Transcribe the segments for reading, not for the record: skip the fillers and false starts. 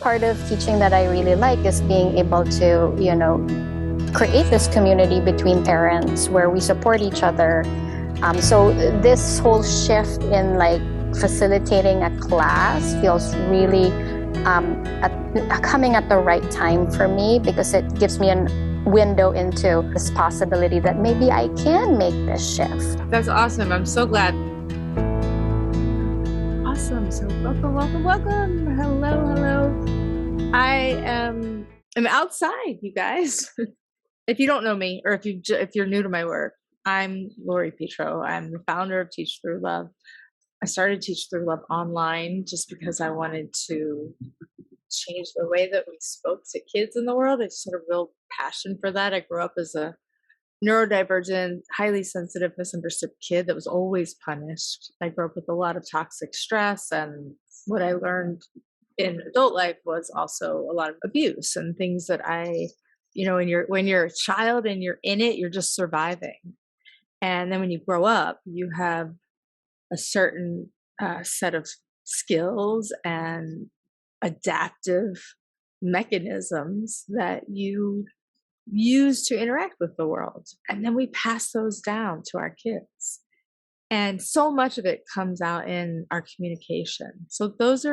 Part of teaching that I really like is being able to, create this community between parents where we support each other. So this whole shift in like facilitating a class feels really coming at the right time for me, because it gives me a window into this possibility that maybe I can make this shift. That's awesome. I'm so glad. Awesome. So welcome. Hello. I am outside, you guys. If you don't know me, or if you're new to my work, I'm Lori Petro. I'm the founder of Teach Through Love. I started Teach Through Love online just because I wanted to change the way that we spoke to kids in the world. I just had a real passion for that. I grew up as a neurodivergent, highly sensitive, misunderstood kid that was always punished. I grew up with a lot of toxic stress, and what I learned in adult life was also a lot of abuse and things that when you're a child and you're in it, you're just surviving. And then when you grow up, you have a certain set of skills and adaptive mechanisms that you use to interact with the world. And then we pass those down to our kids. And so much of it comes out in our communication. So that's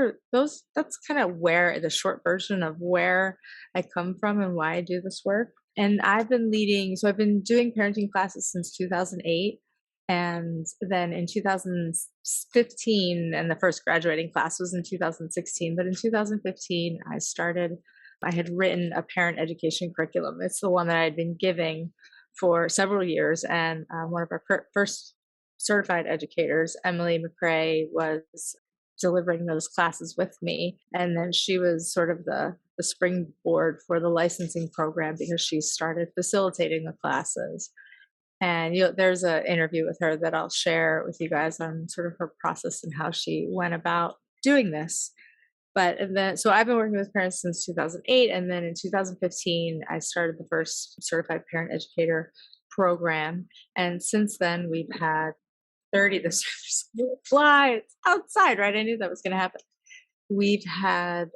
kind of where the short version of where I come from and why I do this work. And I've been doing parenting classes since 2008. And then in 2015, and the first graduating class was in 2016. But in 2015, I had written a parent education curriculum. It's the one that I had been giving for several years. And one of our first certified educators, Emily McCrae, was delivering those classes with me. And then she was sort of the springboard for the licensing program because she started facilitating the classes. And there's an interview with her that I'll share with you guys on sort of her process and how she went about doing this. So I've been working with parents since 2008. And then in 2015, I started the first certified parent educator program. And since then, we've had 30, this fly, it's outside, right? I knew that was going to happen. We've had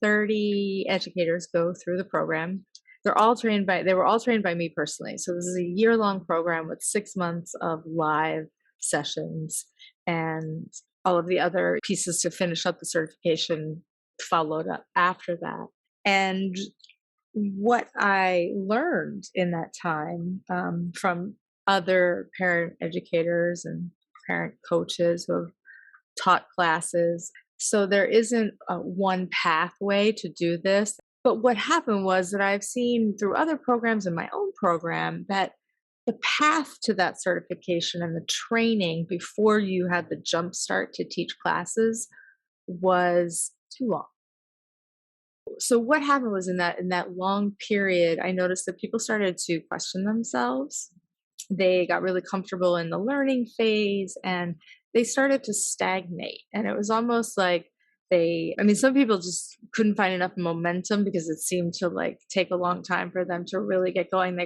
30 educators go through the program. They were all trained by me personally. So this is a year-long program with 6 months of live sessions, and all of the other pieces to finish up the certification followed up after that. And what I learned in that time from other parent educators and parent coaches who have taught classes. So there isn't one pathway to do this. But what happened was that I've seen through other programs in my own program that the path to that certification and the training before you had the jump start to teach classes was too long. So what happened was in that long period, I noticed that people started to question themselves. They got really comfortable in the learning phase and they started to stagnate. And it was almost like some people just couldn't find enough momentum because it seemed to like take a long time for them to really get going.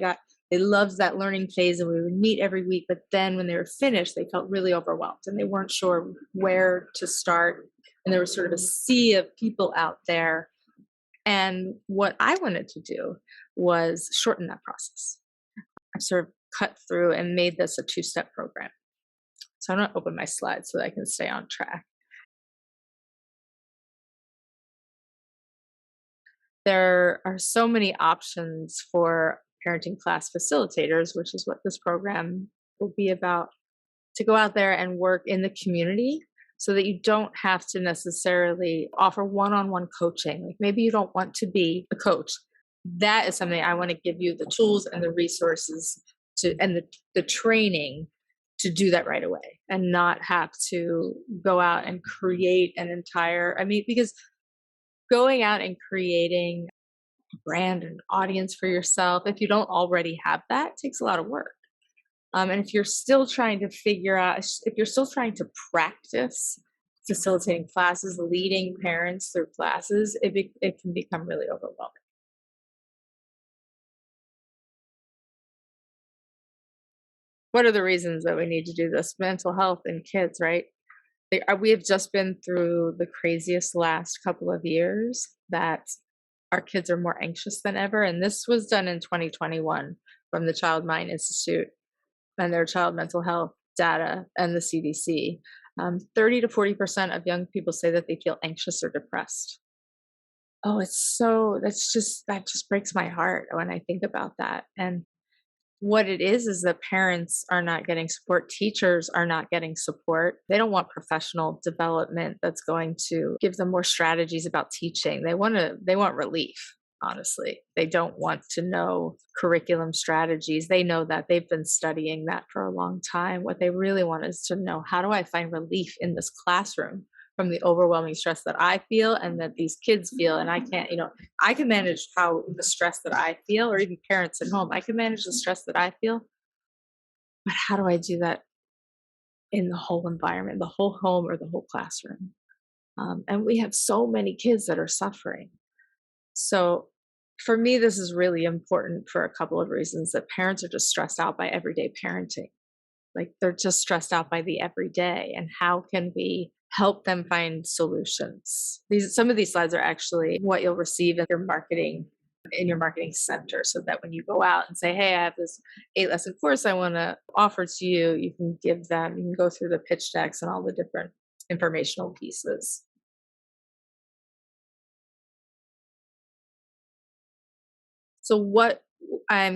They loved that learning phase and we would meet every week. But then when they were finished, they felt really overwhelmed and they weren't sure where to start. And there was sort of a sea of people out there. And what I wanted to do was shorten that process. I sort of cut through and made this a 2-step program. So I'm going to open my slides so that I can stay on track. There are so many options for parenting class facilitators, which is what this program will be about, to go out there and work in the community so that you don't have to necessarily offer one-on-one coaching. Like maybe you don't want to be a coach. That is something I want to give you the tools and the resources and the training to do that right away and not have to go out and create because going out and creating a brand and audience for yourself, if you don't already have that, takes a lot of work. And if you're still trying to practice facilitating classes, leading parents through classes, it can become really overwhelming. What are the reasons that we need to do this? Mental health in kids, right? We have just been through the craziest last couple of years that our kids are more anxious than ever. And this was done in 2021 from the Child Mind Institute and their child mental health data and the CDC. 30 to 40% of young people say that they feel anxious or depressed. Oh, that just breaks my heart when I think about that. And what it is that parents are not getting support, teachers are not getting support. They don't want professional development that's going to give them more strategies about teaching. They want relief, honestly. They don't want to know curriculum strategies. They know that they've been studying that for a long time. What they really want is to know, how do I find relief in this classroom from the overwhelming stress that I feel and that these kids feel? And I can't, I can manage how the stress that I feel, or even parents at home, I can manage the stress that I feel. But how do I do that in the whole environment, the whole home or the whole classroom? And we have so many kids that are suffering. So for me, this is really important for a couple of reasons. That parents are just stressed out by everyday parenting. Like, they're just stressed out by the everyday. And how can we help them find solutions? Some of these slides are actually what you'll receive in your marketing center, so that when you go out and say, hey, I have this 8-lesson course I want to offer to you, you can go through the pitch decks and all the different informational pieces. So what I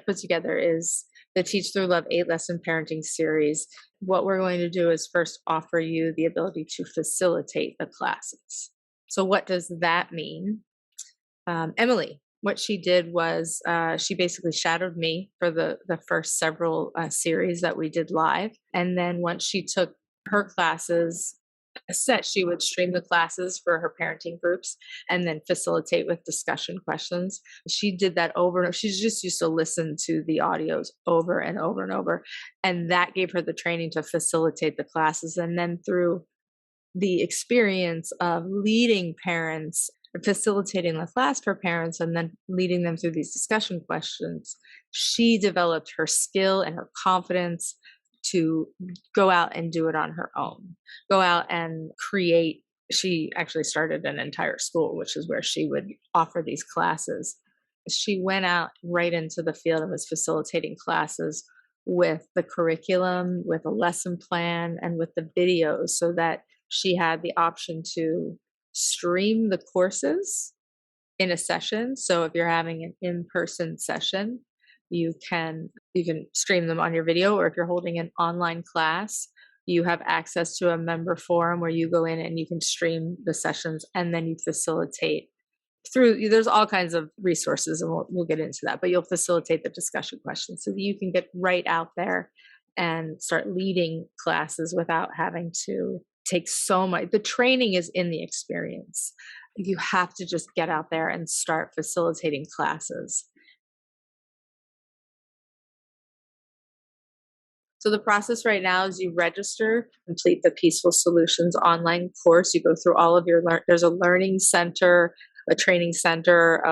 put together is the Teach Through Love 8-lesson parenting series. What we're going to do is first offer you the ability to facilitate the classes. So what does that mean? Emily, what she did was she basically shadowed me for the first several series that we did live. And then once she took her classes set, she would stream the classes for her parenting groups and then facilitate with discussion questions. She did that over and over. She's just used to listen to the audios over and over and over. And that gave her the training to facilitate the classes. And then through the experience of leading parents, facilitating the class for parents, and then leading them through these discussion questions, she developed her skill and her confidence to go out and do it on her own, go out and create. She actually started an entire school, which is where she would offer these classes. She went out right into the field and was facilitating classes with the curriculum, with a lesson plan, and with the videos, so that she had the option to stream the courses in a session. So if you're having an in-person session, you can stream them on your video, or if you're holding an online class, you have access to a member forum where you go in and you can stream the sessions, and then you facilitate there's all kinds of resources, and we'll get into that, but you'll facilitate the discussion questions so that you can get right out there and start leading classes without having to take so much. The training is in the experience. You have to just get out there and start facilitating classes. So the process right now is you register, complete the Peaceful Solutions online course. You go through all of there's a learning center, a training center,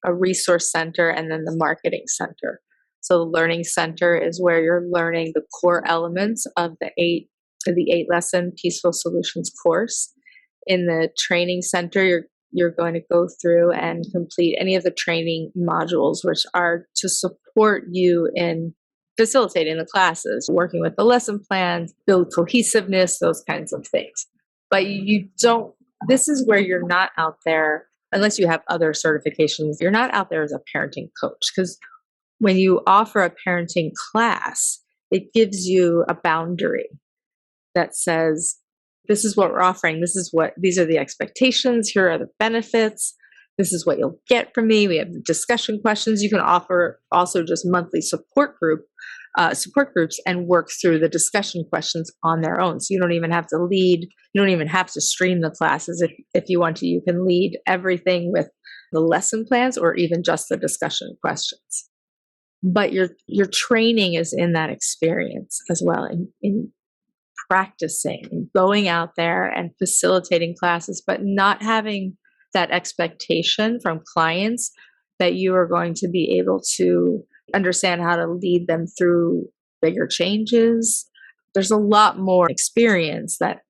a resource center, and then the marketing center. So the learning center is where you're learning the core elements of the 8-lesson Peaceful Solutions course. In the training center, you're going to go through and complete any of the training modules, which are to support you in facilitating the classes, working with the lesson plans, build cohesiveness, those kinds of things. But this is where you're not out there, unless you have other certifications, you're not out there as a parenting coach. Because when you offer a parenting class, it gives you a boundary that says, this is what we're offering. These are the expectations. Here are the benefits. This is what you'll get from me. We have discussion questions. You can offer also just monthly support groups and work through the discussion questions on their own. So you don't even have to lead. You don't even have to stream the classes. If you want to, you can lead everything with the lesson plans or even just the discussion questions. But your training is in that experience as well, in practicing and going out there and facilitating classes, but not having that expectation from clients that you are going to be able to understand how to lead them through bigger changes, There's a lot more experience that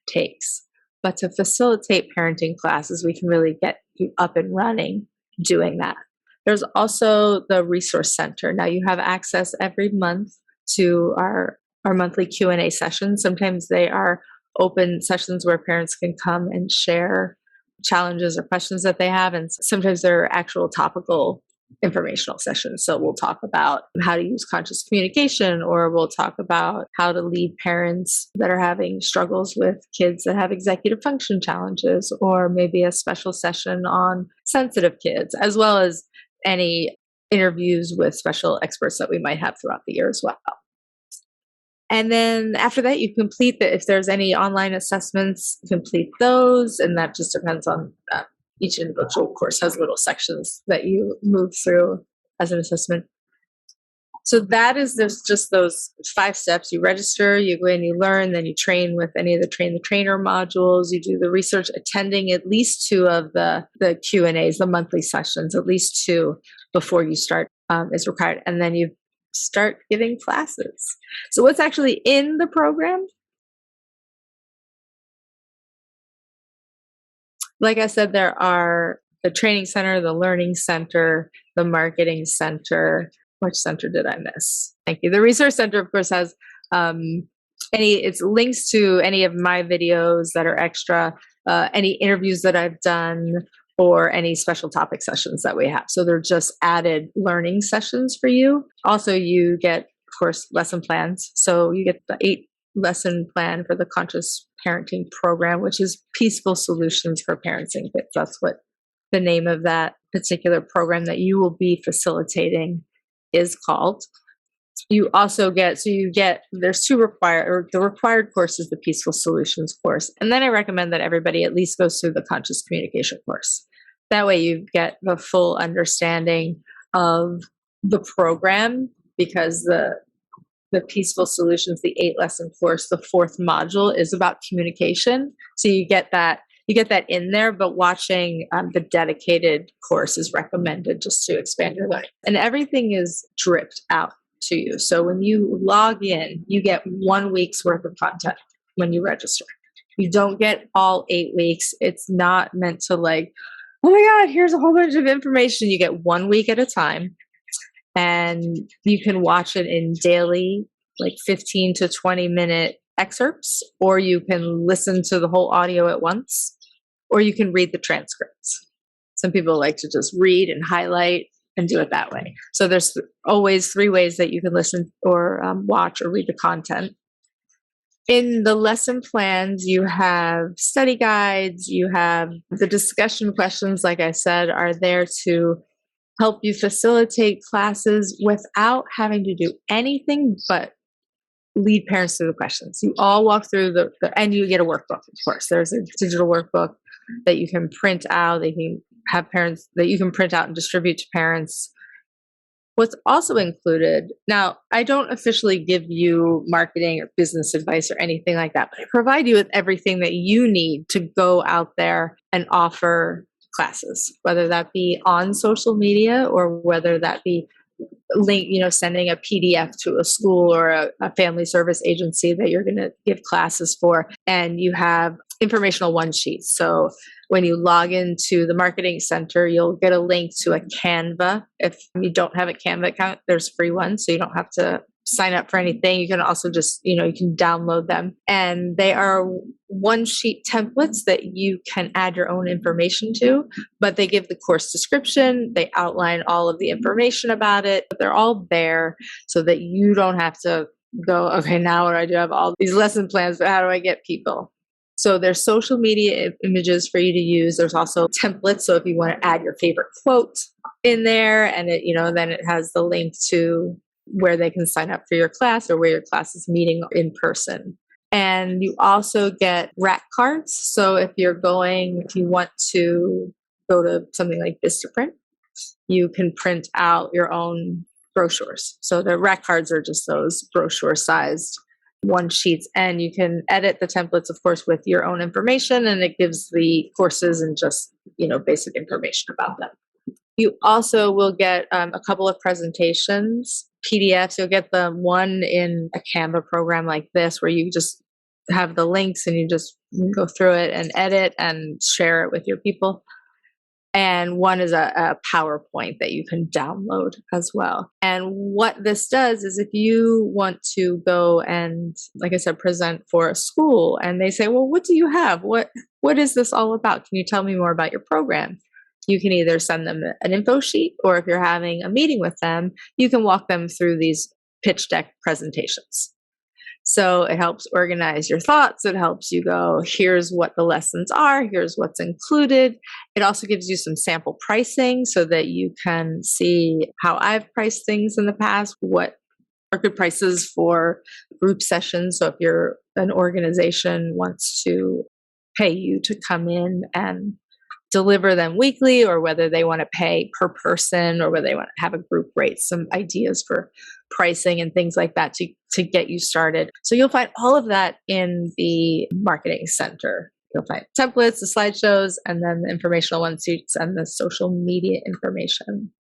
takes. But to facilitate parenting classes, we can really get you up and running doing that. There's also the resource center. Now you have access every month to our monthly Q&A sessions. Sometimes they are open sessions where parents can come and share challenges or questions that they have, and sometimes they're actual topical informational sessions. So we'll talk about how to use conscious communication, or we'll talk about how to lead parents that are having struggles with kids that have executive function challenges, or maybe a special session on sensitive kids, as well as any interviews with special experts that we might have throughout the year as well. And then after that, you complete if there's any online assessments, complete those. And that just depends on each individual course has little sections that you move through as an assessment. So there's just those 5 steps. You register, you go in, you learn, then you train with any of the train the trainer modules. You do the research, attending at least 2 of the Q&As, the monthly sessions, at least 2 before you start is required. And then you start giving classes. So what's actually in the program? Like I said, there are the training center, the learning center, the marketing center. Which center did I miss? Thank you. The resource center, of course, has it's links to any of my videos that are extra, any interviews that I've done, or any special topic sessions that we have. So they're just added learning sessions for you. Also, you get, of course, lesson plans. So you get the 8-lesson plan for the Conscious Parenting Program, which is Peaceful Solutions for Parents and Kids. That's what the name of that particular program that you will be facilitating is called. You also get, there's 2 the required course is the Peaceful Solutions course. And then I recommend that everybody at least goes through the Conscious Communication course. That way you get the full understanding of the program, because the Peaceful Solutions, the 8-lesson course, the 4th module is about communication. So you get that in there, but watching the dedicated course is recommended just to expand your learning. And everything is dripped out to you. So when you log in, you get 1 week's worth of content when you register. You don't get all 8 weeks. It's not meant to oh my God, here's a whole bunch of information. You get 1 week at a time, and you can watch it in daily, 15 to 20 minute excerpts, or you can listen to the whole audio at once, or you can read the transcripts. Some people like to just read and highlight and do it that way. So there's always 3 ways that you can listen or watch or read the content. In the lesson plans, you have study guides, you have the discussion questions, like I said, are there to help you facilitate classes without having to do anything but lead parents through the questions. You all walk through and you get a workbook, of course. There's a digital workbook that you can print out. They can have parents that you can print out and distribute to parents. What's also included, now I don't officially give you marketing or business advice or anything like that, but I provide you with everything that you need to go out there and offer classes, whether that be on social media or whether that be sending a PDF to a school or a family service agency that you're going to give classes for. And you have informational one-sheets. So when you log into the marketing center, you'll get a link to a Canva. If you don't have a Canva account, there's free ones, so you don't have to sign up for anything. You can also just, you can download them. And they are one-sheet templates that you can add your own information to, but they give the course description. They outline all of the information about it, but they're all there so that you don't have to go, okay, now I do have all these lesson plans, but how do I get people? So there's social media images for you to use. There's also templates. So if you want to add your favorite quote in there, and it, then it has the link to where they can sign up for your class or where your class is meeting in person. And you also get rack cards. So if you want to go to something like Vistaprint, you can print out your own brochures. So the rack cards are just those brochure-sized one-sheets, and you can edit the templates, of course, with your own information, and it gives the courses and just, basic information about them. You also will get a couple of presentations PDFs. You'll get the one in a Canva program like this, where you just have the links and you just go through it and edit and share it with your people. And one is a PowerPoint that you can download as well. And what this does is, if you want to go and, like I said, present for a school and they say, well, what do you have? What is this all about? Can you tell me more about your program? You can either send them an info sheet, or if you're having a meeting with them, you can walk them through these pitch deck presentations. So it helps organize your thoughts. It helps you go, here's what the lessons are, here's what's included. It also gives you some sample pricing so that you can see how I've priced things in the past, what are good prices for group sessions. So if you're an organization wants to pay you to come in and deliver them weekly, or whether they want to pay per person, or whether they want to have a group rate, some ideas for pricing and things like that to get you started. So you'll find all of that in the marketing center. You'll find templates, the slideshows, and then the informational one sheets and the social media information.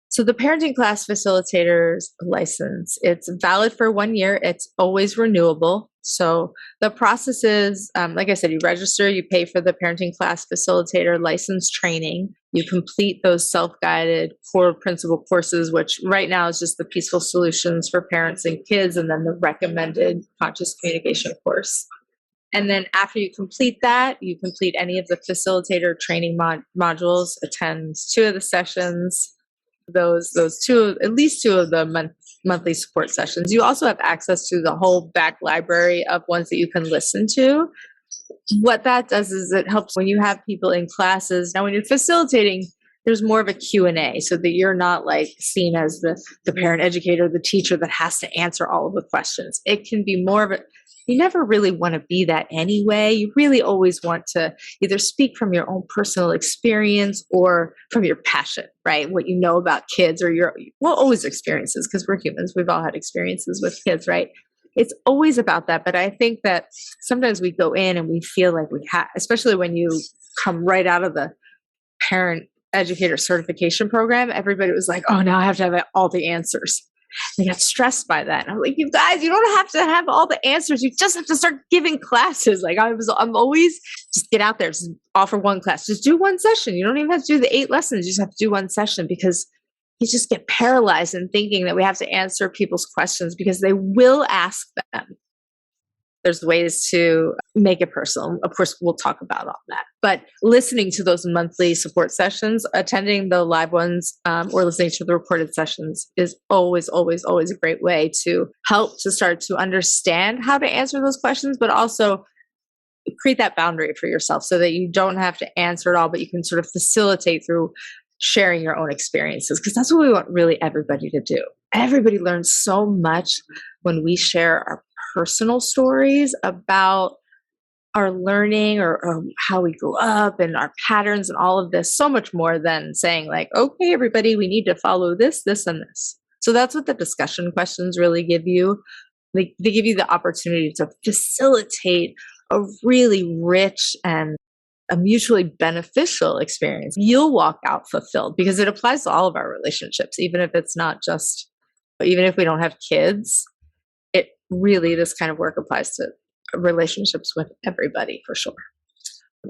So the parenting class facilitator's license, it's valid for 1 year. It's always renewable. So the process is, like I said, you register, you pay for the parenting class facilitator license training. You complete those self-guided core principle courses, which right now is just the peaceful solutions for parents and kids, and then the recommended conscious communication course. And then after you complete that, you complete any of the facilitator training modules, attend 2 of the sessions, those two, at least 2 of the monthly support sessions. You also have access to the whole back library of ones that you can listen to. What that does is it helps when you have people in classes. Now, when you're facilitating, there's more of a Q&A, so that you're not like seen as the parent educator, the teacher that has to answer all of the questions. It can be more of a, you never really want to be that anyway. You really always want to either speak from your own personal experience or from your passion, right? What you know about kids, or always experiences, because we're humans. We've all had experiences with kids, right? It's always about that. But I think that sometimes we go in and we feel like we have, especially when you come right out of the parent educator certification program, everybody was like, oh, now I have to have all the answers. They got stressed by that. And I'm like, you guys, you don't have to have all the answers. You just have to start giving classes. Like I'm always just get out there, just offer one class, just do one session. You don't even have to do the 8 lessons. You just have to do one session, because you just get paralyzed in thinking that we have to answer people's questions, because they will ask them. There's ways to make it personal. Of course, we'll talk about all that. But listening to those monthly support sessions, attending the live ones, or listening to the recorded sessions is always, always, always a great way to help to start to understand how to answer those questions, but also create that boundary for yourself so that you don't have to answer it all, but you can sort of facilitate through sharing your own experiences, because that's what we want really everybody to do. Everybody learns so much when we share our personal stories about our learning, or how we grew up and our patterns and all of this, so much more than saying like, okay, everybody, we need to follow this, this, and this. So that's what the discussion questions really give you. They give you the opportunity to facilitate a really rich and a mutually beneficial experience. You'll walk out fulfilled, because it applies to all of our relationships, even if we don't have kids. It really, this kind of work applies to relationships with everybody, for sure.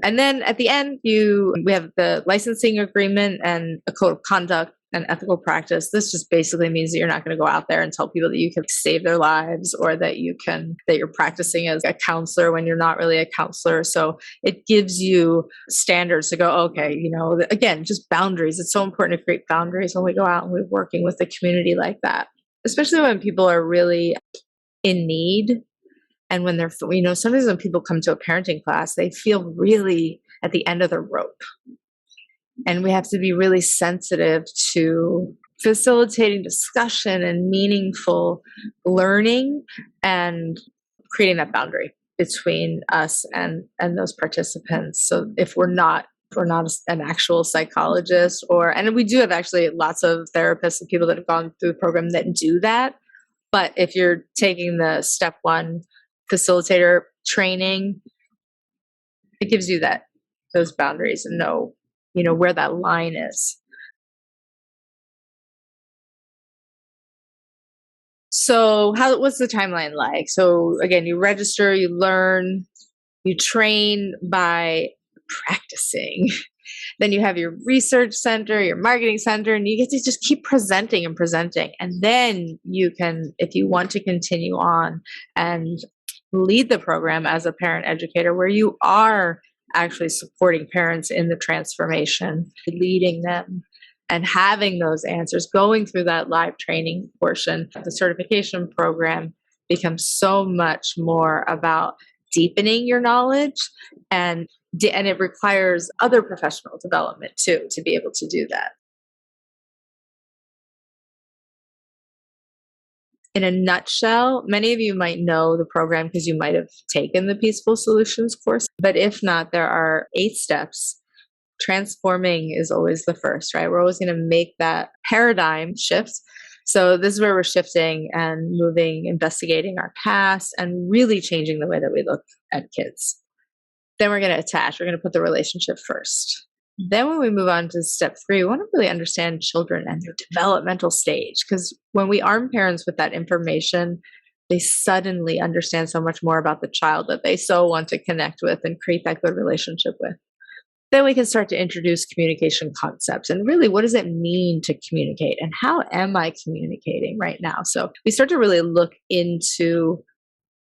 And then at the end, we have the licensing agreement and a code of conduct and ethical practice. This just basically means that you're not going to go out there and tell people that you can save their lives, or that you're practicing as a counselor when you're not really a counselor. So it gives you standards to go, okay, again, just boundaries. It's so important to create boundaries when we go out and we're working with the community like that, especially when people are really in need. And when they're, sometimes when people come to a parenting class, they feel really at the end of the rope. And we have to be really sensitive to facilitating discussion and meaningful learning, and creating that boundary between us and those participants. So if we're not an actual psychologist, and we do have actually lots of therapists and people that have gone through the program that do that. But if you're taking the step 1 facilitator training, it gives you those boundaries and know where that line is. So what's the timeline like? So again, you register, you learn, you train by practicing. Then you have your research center, your marketing center, and you get to just keep presenting and presenting. And then you can, if you want to continue on and lead the program as a parent educator, where you are actually supporting parents in the transformation, leading them and having those answers, going through that live training portion, the certification program becomes so much more about deepening your knowledge, and it requires other professional development too to be able to do that. In a nutshell, many of you might know the program because you might have taken the Peaceful Solutions course, but if not, there are 8 steps. Transforming is always the first, right? We're always going to make that paradigm shift. So this is where we're shifting and moving, investigating our past, and really changing the way that we look at kids. Then we're going to attach. We're going to put the relationship first. Then when we move on to step 3, we want to really understand children and their developmental stage, because when we arm parents with that information, they suddenly understand so much more about the child that they so want to connect with and create that good relationship with. Then we can start to introduce communication concepts and really, what does it mean to communicate and how am I communicating right now? So we start to really look into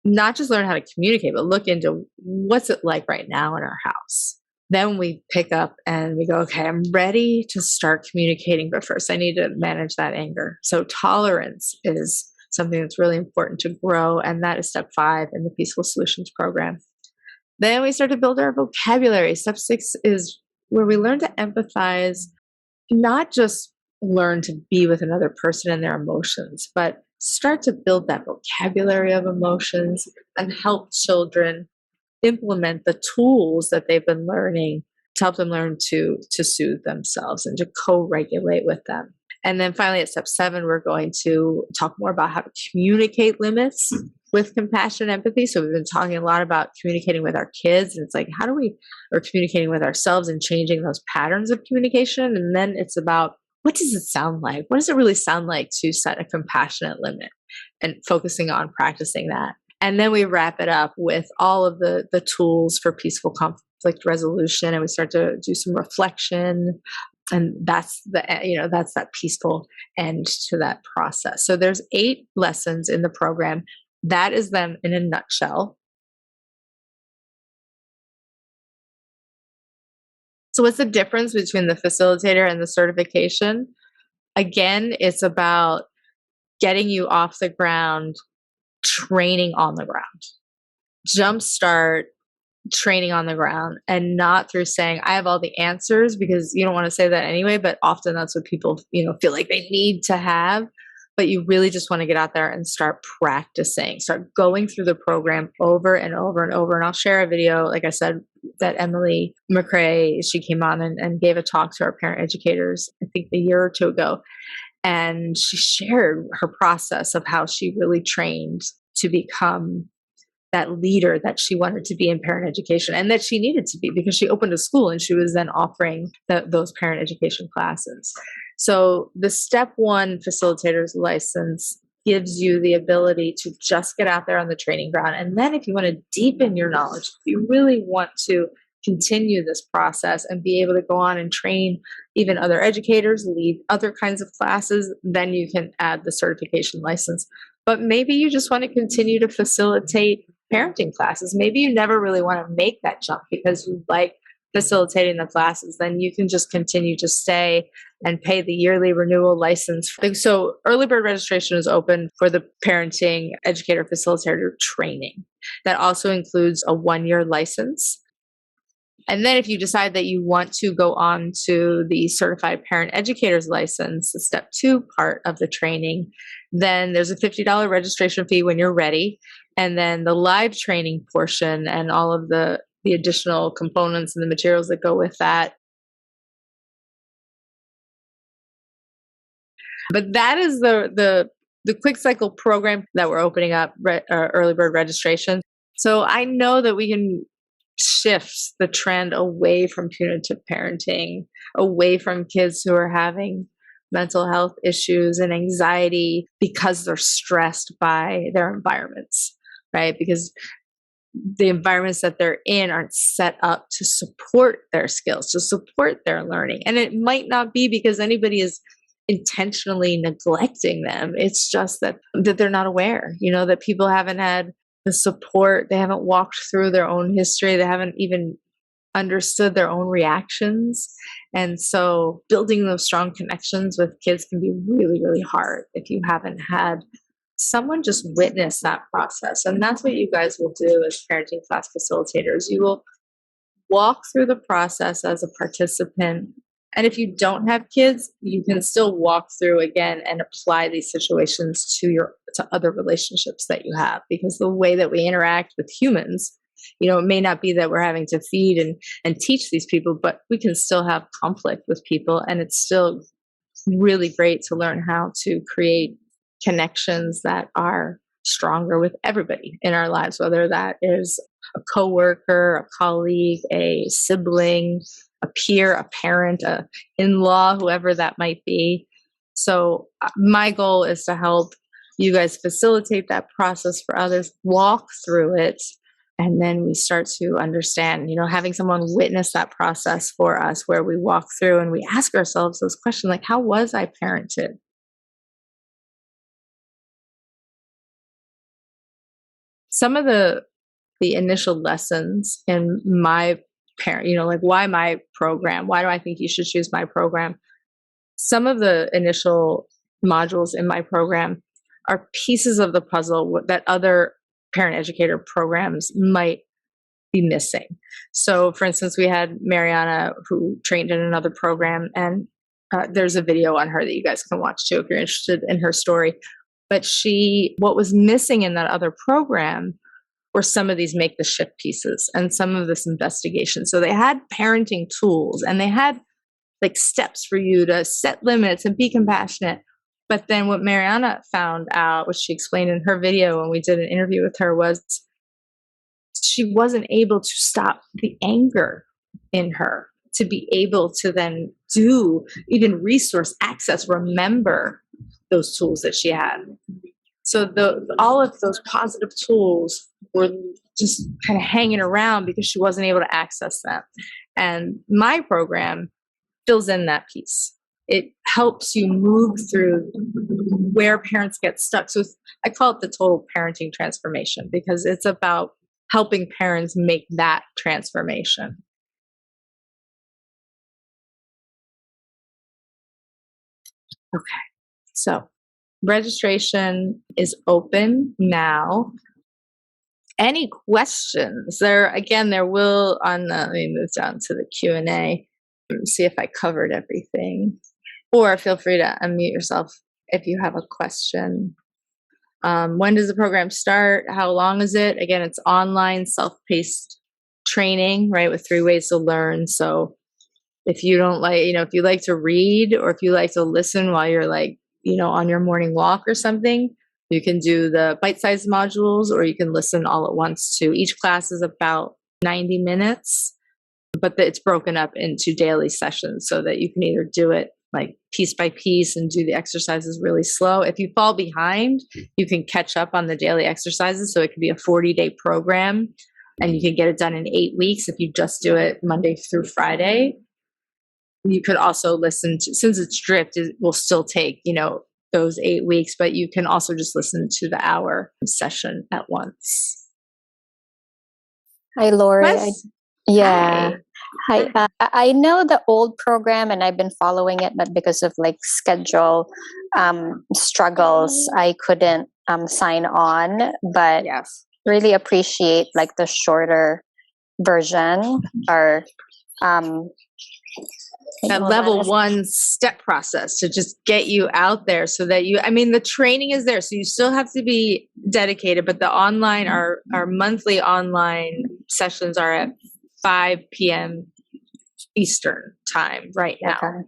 not just learn how to communicate, but look into what's it like right now in our house. Then we pick up and we go, okay, I'm ready to start communicating, but first I need to manage that anger. So tolerance is something that's really important to grow, and that is step 5 in the Peaceful Solutions program. Then we start to build our vocabulary. Step 6 is where we learn to empathize, not just learn to be with another person and their emotions, but start to build that vocabulary of emotions and help children implement the tools that they've been learning to help them learn to soothe themselves and to co-regulate with them. And then finally at step 7, we're going to talk more about how to communicate limits with compassion and empathy. So we've been talking a lot about communicating with our kids, and it's like, how do we, or communicating with ourselves and changing those patterns of communication. And then it's about, what does it sound like? What does it really sound like to set a compassionate limit, and focusing on practicing that. And then we wrap it up with all of the tools for peaceful conflict resolution, and we start to do some reflection. And that's that's that peaceful end to that process. So there's 8 lessons in the program. That is them in a nutshell. So what's the difference between the facilitator and the certification? Again, it's about getting you off the ground, training on the ground. Jumpstart training on the ground, and not through saying I have all the answers, because you don't want to say that anyway, but often that's what people feel like they need to have. But you really just want to get out there and start practicing, start going through the program over and over and over. And I'll share a video, like I said, that Emily McRae, she came on and gave a talk to our parent educators, I think a year or 2 ago. And she shared her process of how she really trained to become that leader that she wanted to be in parent education, and that she needed to be, because she opened a school and she was then offering those parent education classes. So the step 1 facilitator's license gives you the ability to just get out there on the training ground. And then if you want to deepen your knowledge, if you really want to continue this process and be able to go on and train even other educators, lead other kinds of classes, then you can add the certification license. But maybe you just want to continue to facilitate parenting classes. Maybe you never really want to make that jump because you like facilitating the classes. Then you can just continue to stay and pay the yearly renewal license. So early bird registration is open for the parenting educator facilitator training. That also includes a 1-year license. And then if you decide that you want to go on to the certified parent educator's license, the step 2 part of the training, then there's a $50 registration fee when you're ready. And then the live training portion and all of the additional components and the materials that go with that. But that is the quick cycle program that we're opening up, early bird registration. So I know that we can shifts the trend away from punitive parenting, away from kids who are having mental health issues and anxiety because they're stressed by their environments, right? Because the environments that they're in aren't set up to support their skills, to support their learning. And it might not be because anybody is intentionally neglecting them. It's just that they're not aware, that people haven't had the support. They haven't walked through their own history. They haven't even understood their own reactions. And so building those strong connections with kids can be really, really hard if you haven't had someone just witness that process. And that's what you guys will do as parenting class facilitators. You will walk through the process as a participant. And if you don't have kids, you can still walk through again and apply these situations to other relationships that you have, because the way that we interact with humans, it may not be that we're having to feed and teach these people, but we can still have conflict with people. And it's still really great to learn how to create connections that are stronger with everybody in our lives, whether that is a coworker, a colleague, a sibling, a peer, a parent, a in-law, whoever that might be. So my goal is to help you guys facilitate that process for others, walk through it, and then we start to understand, having someone witness that process for us, where we walk through and we ask ourselves those questions like, how was I parented? Some of the initial lessons in my like why my program, why do I think you should choose my program? Some of the initial modules in my program are pieces of the puzzle that other parent educator programs might be missing. So for instance, we had Mariana who trained in another program, and there's a video on her that you guys can watch too if you're interested in her story. But what was missing in that other program were some of these make the shift pieces and some of this investigation. So they had parenting tools and they had like steps for you to set limits and be compassionate. But then what Mariana found out, which she explained in her video when we did an interview with her, was she wasn't able to stop the anger in her to be able to then do even resource access, remember those tools that she had. So all of those positive tools were just kind of hanging around because she wasn't able to access them. And my program fills in that piece. It helps you move through where parents get stuck. So I call it the total parenting transformation, because it's about helping parents make that transformation. Okay, so registration is open now. Any questions? There will let me move down to the Q&A and see if I covered everything. Or feel free to unmute yourself if you have a question. When does the program start? How long is it? Again, it's online, self-paced training, right, with 3 ways to learn. So if you don't like, if you like to read, or if you like to listen while you're on your morning walk or something, you can do the bite-sized modules, or you can listen all at once too. Each class is about 90 minutes, but it's broken up into daily sessions so that you can either do it like piece by piece and do the exercises really slow. If you fall behind, you can catch up on the daily exercises. So it could be a 40-day program and you can get it done in 8 weeks if you just do it Monday through Friday. You could also listen to, since it's stripped, it will still take, those 8 weeks, but you can also just listen to the hour session at once. Hi, Lori. Hi. Hi. I know the old program and I've been following it, but because of schedule struggles, I couldn't sign on, but yes, really appreciate the shorter version, or that level 1 step process to just get you out there so that the training is there. So you still have to be dedicated, but the online, our monthly online sessions are at 5 p.m. Eastern time right now. Okay.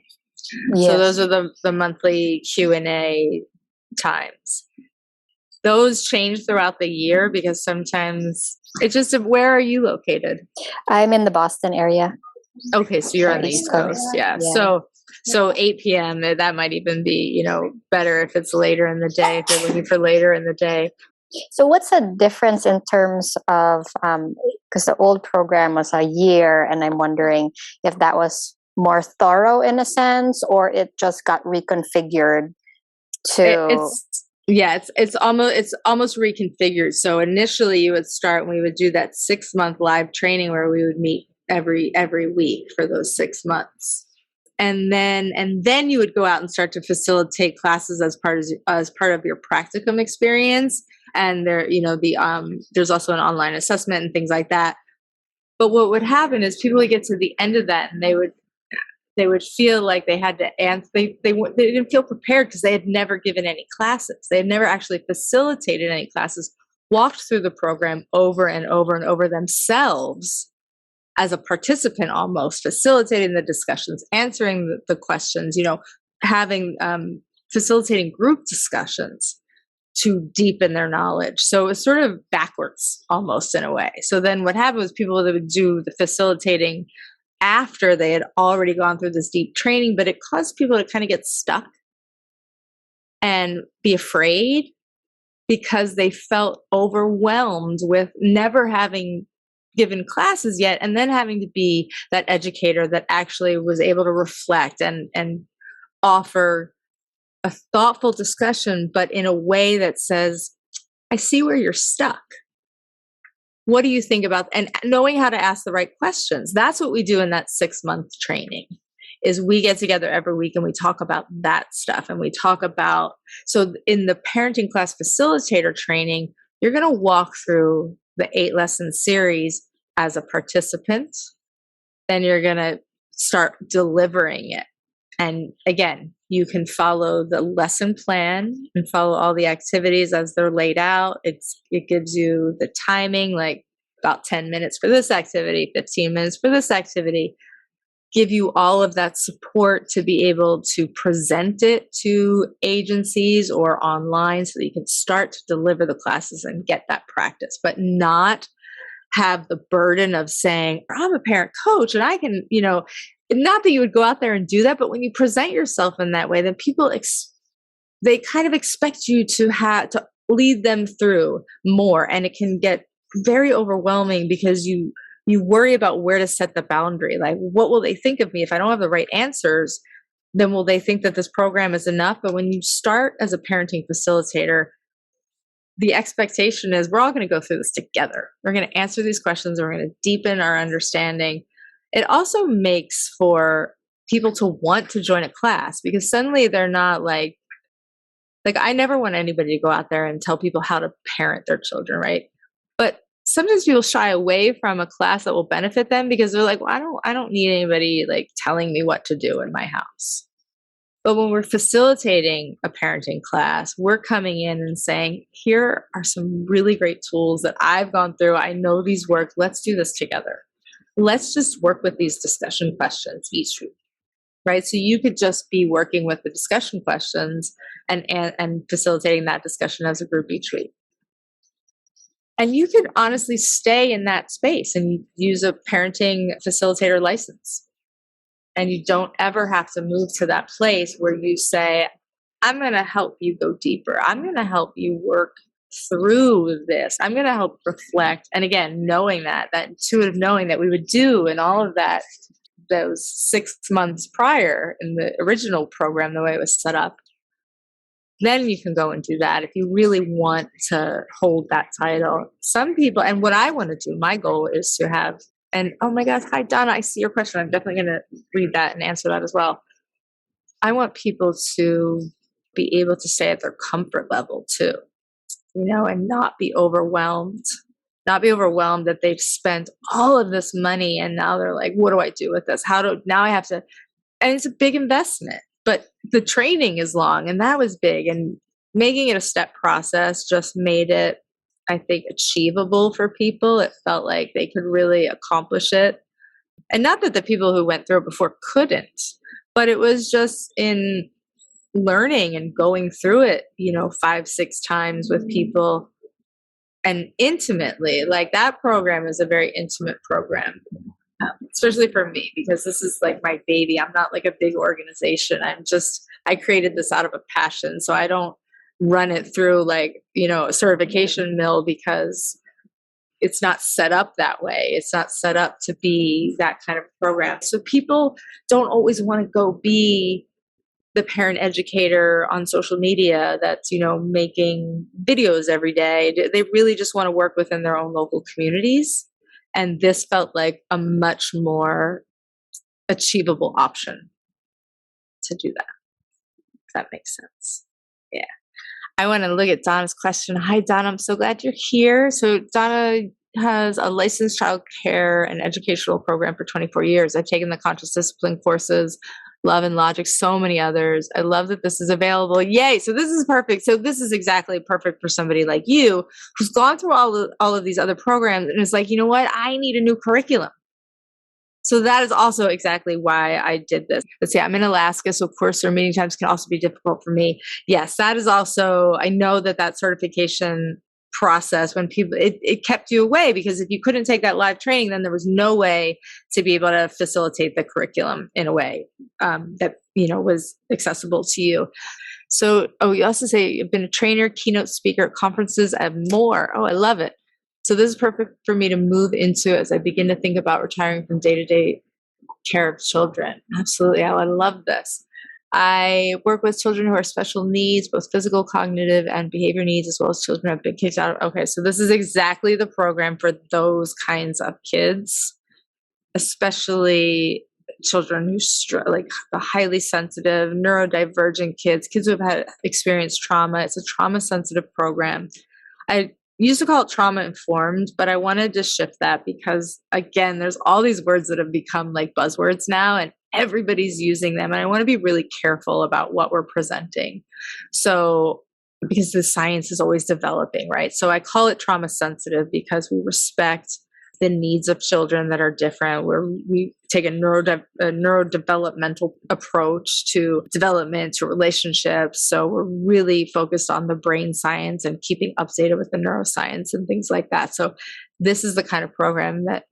Yes. So those are the monthly Q&A times. Those change throughout the year because sometimes It's just, where are you located? I'm in the Boston area. Okay, so you're on the East Coast. Yeah. So 8 p.m. That might even be, better if it's later in the day, if you're looking for later in the day. So what's the difference in terms of, because the old program was a year, and I'm wondering if that was more thorough in a sense, or it just got reconfigured to. It's almost reconfigured. So initially you would start, and we would do that 6-month live training where we would meet every week for those 6 months. And then you would go out and start to facilitate classes as part of your practicum experience. And there's also an online assessment and things like that. But what would happen is people would get to the end of that, and they would feel like they had to answer. They didn't feel prepared because they had never given any classes. They had never actually facilitated any classes, walked through the program over and over and over themselves as a participant, almost facilitating the discussions, answering the questions, having facilitating group discussions to deepen their knowledge. So it was sort of backwards almost in a way. So then what happened was people that would do the facilitating after they had already gone through this deep training, but it caused people to kind of get stuck and be afraid because they felt overwhelmed with never having given classes yet, and then having to be that educator that actually was able to reflect and offer a thoughtful discussion, but in a way that says, I see where you're stuck. What do you think about, and knowing how to ask the right questions. That's what we do in that 6-month training, is we get together every week and we talk about that stuff. And we talk about, so in the parenting class facilitator training, you're going to walk through the 8-lesson series as a participant. Then you're going to start delivering it. And again, you can follow the lesson plan and follow all the activities as they're laid out. It gives you the timing, like about 10 minutes for this activity, 15 minutes for this activity. Give you all of that support to be able to present it to agencies or online so that you can start to deliver the classes and get that practice, but not have the burden of saying, I'm a parent coach and I can, not that you would go out there and do that, but when you present yourself in that way, then people, they kind of expect you to lead them through more. And it can get very overwhelming because you worry about where to set the boundary. Like, what will they think of me if I don't have the right answers? Then will they think that this program is enough? But when you start as a parenting facilitator, the expectation is we're all going to go through this together. We're going to answer these questions. And we're going to deepen our understanding. It also makes for people to want to join a class because suddenly they're not like I never want anybody to go out there and tell people how to parent their children, right? But sometimes people shy away from a class that will benefit them because they're like, well, I don't need anybody like telling me what to do in my house. But when we're facilitating a parenting class, we're coming in and saying, here are some really great tools that I've gone through. I know these work. Let's do this together. Let's just work with these discussion questions each week, right? So you could just be working with the discussion questions and facilitating that discussion as a group each week. And you could honestly stay in that space and use a parenting facilitator license. And you don't ever have to move to that place where you say, I'm going to help you go deeper. I'm going to help you work through this. I'm going to help reflect. And again, knowing that intuitive knowing that we would do and all of that, those 6 months prior in the original program, the way it was set up, then you can go and do that if you really want to hold that title. Some people, and what I want to do, my goal is to have, and oh my gosh, hi Donna, I see your question. I'm definitely going to read that and answer that as well. I want people to be able to stay at their comfort level too, and not be overwhelmed. Not be overwhelmed that they've spent all of this money and now they're like, what do I do with this? Now I have to, and it's a big investment, but the training is long and that was big, and making it a step process just made it, I think, achievable for people. It felt like they could really accomplish it. And not that the people who went through it before couldn't, but it was just in learning and going through it, 5-6 times with people. and intimately. Like that program is a very intimate program, especially for me, because this is like my baby. I'm not like a big organization. I created this out of a passion. So I don't run it through like, a certification mill, because it's not set up that way. It's not set up to be that kind of program. So people don't always want to go be the parent educator on social media that's, making videos every day. They really just want to work within their own local communities. And this felt like a much more achievable option to do that. If that makes sense. Yeah. I want to look at Donna's question. Hi, Donna. I'm so glad you're here. So Donna has a licensed child care and educational program for 24 years. I've taken the conscious discipline courses, Love and Logic, so many others. I love that this is available. Yay. So this is perfect. So this is exactly perfect for somebody like you who's gone through all of these other programs and is like, you know what? I need a new curriculum. So that is also exactly why I did this. But see, I'm in Alaska, so of course their meeting times can also be difficult for me. Yes, that is also, I know that certification process, when people, it kept you away, because if you couldn't take that live training, then there was no way to be able to facilitate the curriculum in a way that, was accessible to you. So, you also say you've been a trainer, keynote speaker at conferences and more. Oh, I love it. So this is perfect for me to move into as I begin to think about retiring from day-to-day care of children. Absolutely. I love this. I work with children who are special needs, both physical, cognitive, and behavior needs, as well as children who have been kicked out. Okay, so this is exactly the program for those kinds of kids, especially children who like the highly sensitive, neurodivergent kids who have had experienced trauma. It's a trauma-sensitive program. I used to call it trauma informed, but I wanted to shift that because, again, there's all these words that have become like buzzwords now, and everybody's using them. And I want to be really careful about what we're presenting. So, because the science is always developing, right? So I call it trauma sensitive because we respect the needs of children that are different, where we take a neurodevelopmental approach to development, to relationships. So we're really focused on the brain science and keeping updated with the neuroscience and things like that. So this is the kind of program that,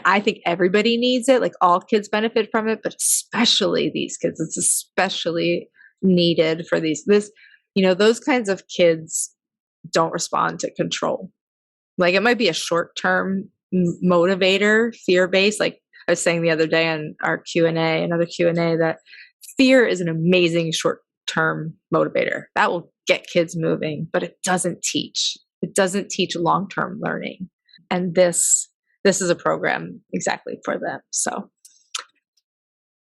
I think everybody needs it. Like all kids benefit from it, but especially these kids. It's especially needed for those kinds of kids don't respond to control. Like it might be a short-term motivator, fear-based. Like I was saying the other day on our another Q&A, that fear is an amazing short-term motivator. That will get kids moving, but it doesn't teach. It doesn't teach long-term learning. And this is a program exactly for them. So,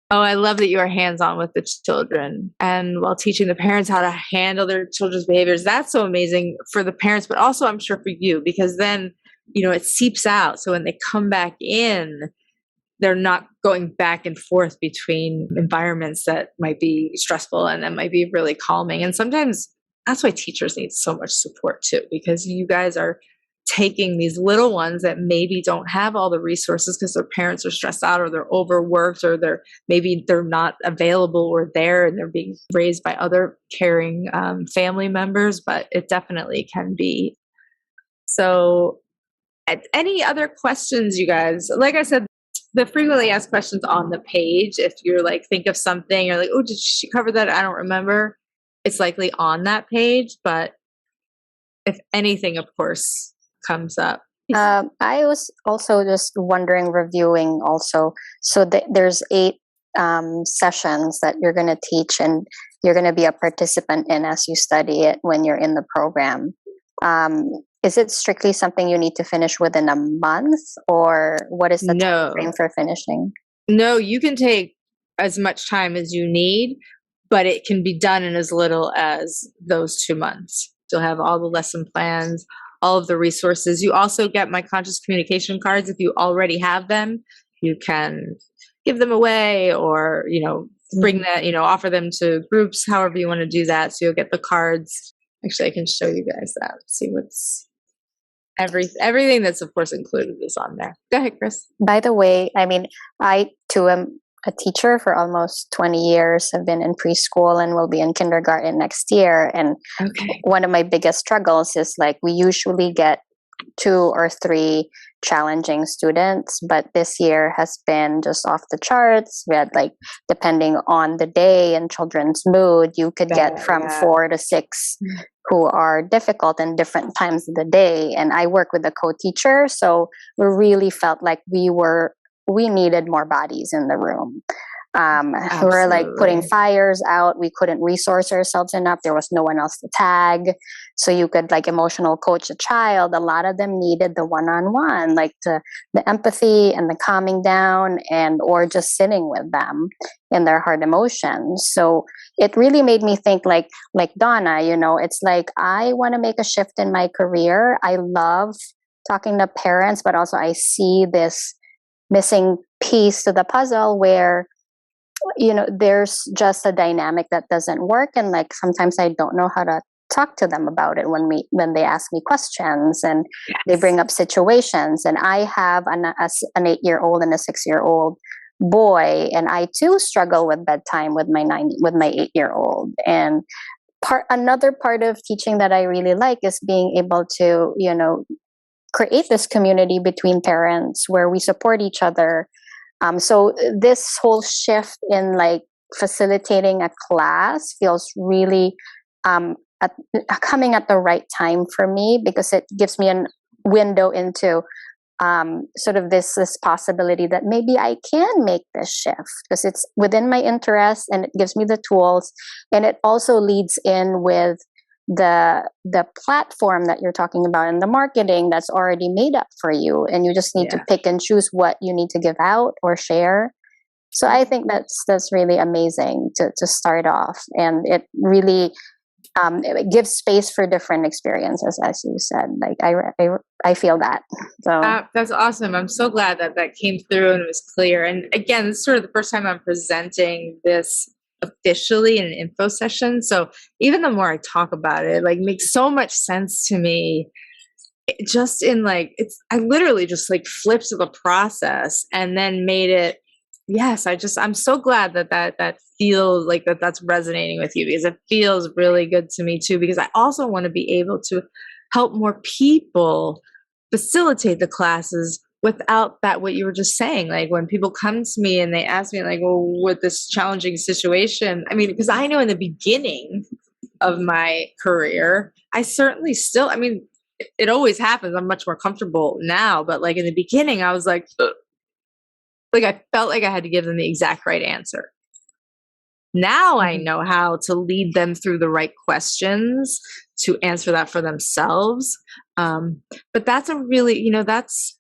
I love that you are hands-on with the children and while teaching the parents how to handle their children's behaviors. That's so amazing for the parents, but also I'm sure for you, because then it seeps out. So when they come back in, they're not going back and forth between environments that might be stressful and that might be really calming. And sometimes that's why teachers need so much support too, because you guys are taking these little ones that maybe don't have all the resources because their parents are stressed out or they're overworked or they're not available or there, and they're being raised by other caring family members, but it definitely can be. So any other questions, you guys? Like I said, the frequently asked questions on the page, if you're like, think of something, you're like, oh, did she cover that? I don't remember. It's likely on that page, but if anything, of course, comes up. I was also just wondering, reviewing also. So there's 8 sessions that you're going to teach and you're going to be a participant in as you study it when you're in the program. Is it strictly something you need to finish within a month, or what is the time frame for finishing? No, you can take as much time as you need, but it can be done in as little as those 2 months. You'll have all the lesson plans, all of the resources. You also get my conscious communication cards. If you already have them, you can give them away or, bring that, offer them to groups, however you want to do that. So you'll get the cards. Actually, I can show you guys that. See what's everything that's of course included is on there. Go ahead, Chris. By the way, I too am a teacher for almost 20 years. I've been in preschool and will be in kindergarten next year. And one of my biggest struggles is like we usually get 2 or 3 challenging students, but this year has been just off the charts. We had, like, depending on the day and children's mood, you could get from 4 to 6 who are difficult in different times of the day. And I work with a co-teacher, so we really felt like we needed more bodies in the room. We were like putting fires out. We couldn't resource ourselves enough. There was no one else to tag. So you could, like, emotional coach a child. A lot of them needed the one-on-one, like the empathy and the calming down, and or just sitting with them in their hard emotions. So it really made me think, like Donna, it's like, I want to make a shift in my career. I love talking to parents, but also I see this missing piece to the puzzle where there's just a dynamic that doesn't work, and, like, sometimes I don't know how to talk to them about it when they ask me questions, and they bring up situations. And I have an 8-year-old and a 6-year-old boy, and I too struggle with bedtime with my 8-year-old. And another part of teaching that I really like is being able to create this community between parents where we support each other. So this whole shift in, like, facilitating a class feels really coming at the right time for me, because it gives me a window into sort of this possibility that maybe I can make this shift, because it's within my interest and it gives me the tools, and it also leads in with the platform that you're talking about and the marketing that's already made up for you, and you just need to pick and choose what you need to give out or share. So I think that's really amazing to start off, and it really it gives space for different experiences, as you said. Like, I feel that. So that's awesome. I'm so glad that came through and it was clear. And again, this is sort of the first time I'm presenting this officially in an info session. So even the more I talk about it, like, makes so much sense to me. Just in, like, I literally just, like, flipped the process and then made it. Yes, I'm so glad that feels like that's resonating with you, because it feels really good to me too, because I also want to be able to help more people facilitate the classes without that, what you were just saying. Like, when people come to me and they ask me, like, well, with this challenging situation, I mean, because I know in the beginning of my career, I certainly still, I mean, it always happens. I'm much more comfortable now, but, like, in the beginning, I was like, ugh. Like, I felt like I had to give them the exact right answer. Now I know how to lead them through the right questions to answer that for themselves. But that's a really, that's,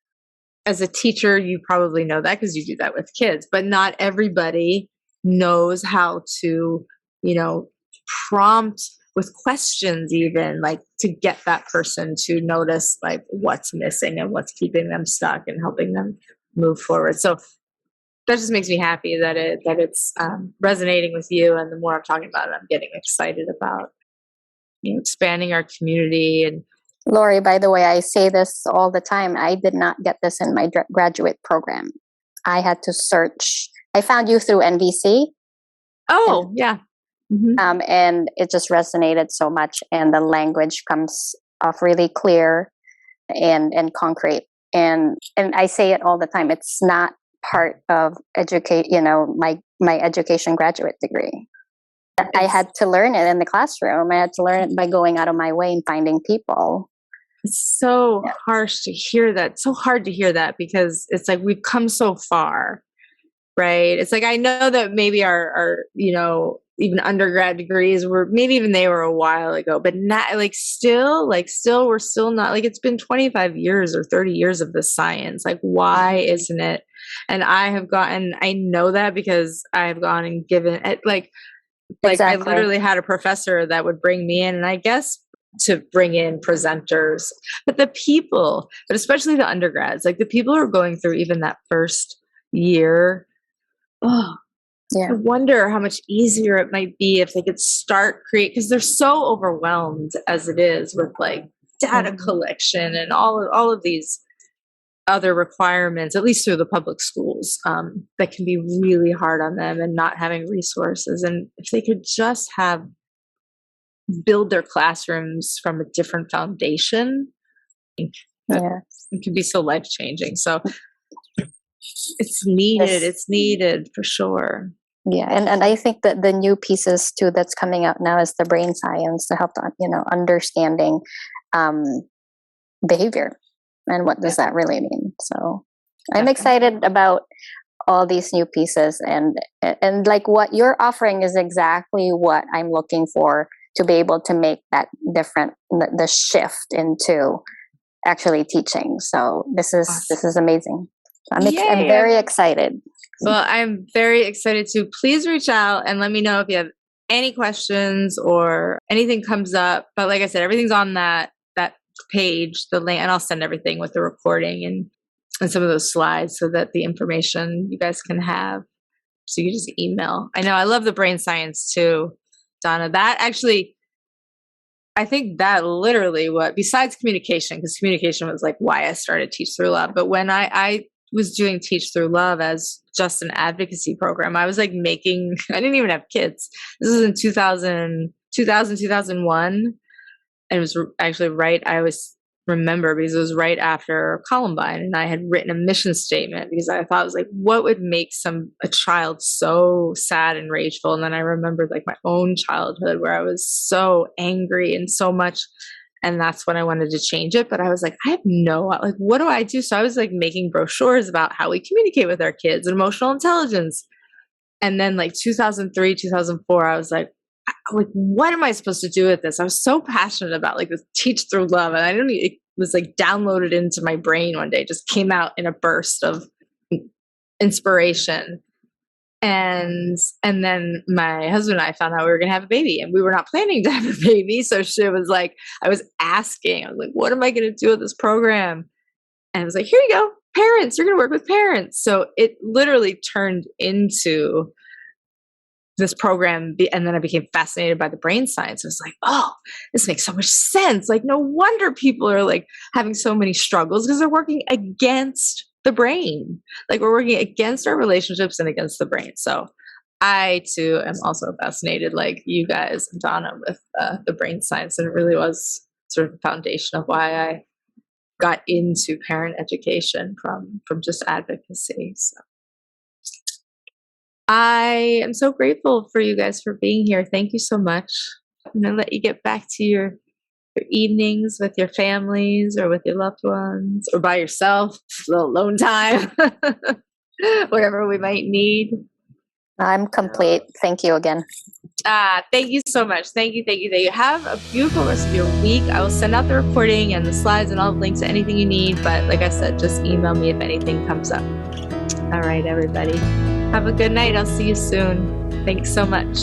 as a teacher, you probably know that because you do that with kids, but not everybody knows how to, prompt with questions, even, like, to get that person to notice, like, what's missing and what's keeping them stuck and helping them move forward. So that just makes me happy that it's resonating with you. And the more I'm talking about it, I'm getting excited about expanding our community. And Lori, by the way, I say this all the time. I did not get this in my graduate program. I had to search. I found you through NVC. Oh, yeah. Mm-hmm. And it just resonated so much, and the language comes off really clear and concrete. And I say it all the time. It's not part of my education graduate degree. I had to learn it in the classroom. I had to learn it by going out of my way and finding people. It's so harsh to hear that. So hard to hear that, because it's like we've come so far, right? It's like, I know that maybe our even undergrad degrees maybe even they were a while ago, but not still we're still not, like, it's been 25 years or 30 years of this science. Like, why isn't it? And I know that because I have gone and given it, exactly. I literally had a professor that would bring me in, and I guess to bring in presenters, but especially the undergrads, like the people who are going through even that first year. Oh, yeah. I wonder how much easier it might be if they could because they're so overwhelmed as it is with, like, data collection and all of these other requirements, at least through the public schools, that can be really hard on them, and not having resources. And if they could just build their classrooms from a different foundation, It can be so life-changing. So it's needed. It's needed for sure. Yeah, and I think that the new pieces too that's coming out now is the brain science to help understanding behavior and what does that really mean. So I'm excited about all these new pieces, and like what you're offering is exactly what I'm looking for to be able to make that different, the shift into actually teaching. So this is amazing. I'm very excited. Well, I'm very excited too. Please reach out and let me know if you have any questions or anything comes up. But like I said, everything's on that page, the link, and I'll send everything with the recording and some of those slides so that the information you guys can have. So you just email. I know I love the brain science too, Donna. That actually, I think that literally besides communication, because communication was like why I started Teach Through Love. But when I was doing Teach Through Love as just an advocacy program, I was like I didn't even have kids. This was in 2001. And it was actually remember because it was right after Columbine, and I had written a mission statement because I thought it was like, what would make a child so sad and rageful? And then I remembered like my own childhood where I was so angry and so much. And that's when I wanted to change it. But I was like, I have what do I do? So I was like making brochures about how we communicate with our kids and emotional intelligence. And then like 2003, 2004, I was like, what am I supposed to do with this? I was so passionate about like this Teach Through Love. And it was like downloaded into my brain one day, just came out in a burst of inspiration. And then my husband and I found out we were going to have a baby, and we were not planning to have a baby. So she was like, I was like, what am I going to do with this program? And I was like, here you go, parents, you're going to work with parents. So it literally turned into this program, and then I became fascinated by the brain science. I was like, oh, this makes so much sense. Like, no wonder people are like having so many struggles, because they're working against the brain. Like, we're working against our relationships and against the brain. So I too am also fascinated, like you guys and Donna, with the brain science. And it really was sort of the foundation of why I got into parent education from just advocacy. So I am so grateful for you guys for being here. Thank you so much. I'm going to let you get back to your evenings with your families or with your loved ones or by yourself, a little alone time, whatever we might need. I'm complete. Thank you again. Thank you so much. Thank you. Have a beautiful rest of your week. I will send out the recording and the slides and all the links to anything you need. But like I said, just email me if anything comes up. All right, everybody. Have a good night. I'll see you soon. Thanks so much.